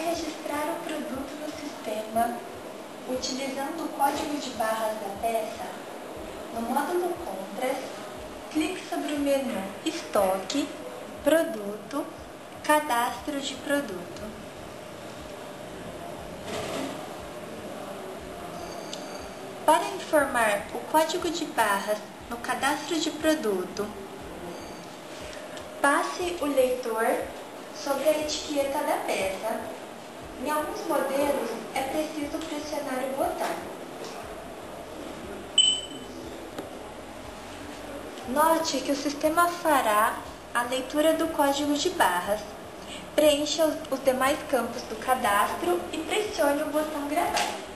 vai registrar o produto no sistema utilizando o código de barras da peça. No módulo Compras, clique sobre o menu Estoque, Produto, Cadastro de Produto. Para informar o código de barras no cadastro de produto, passe o leitor sobre a etiqueta da peça. Em alguns modelos, é preciso pressionar o botão. Note que o sistema fará a leitura do código de barras. Preencha os demais campos do cadastro e pressione o botão gravar.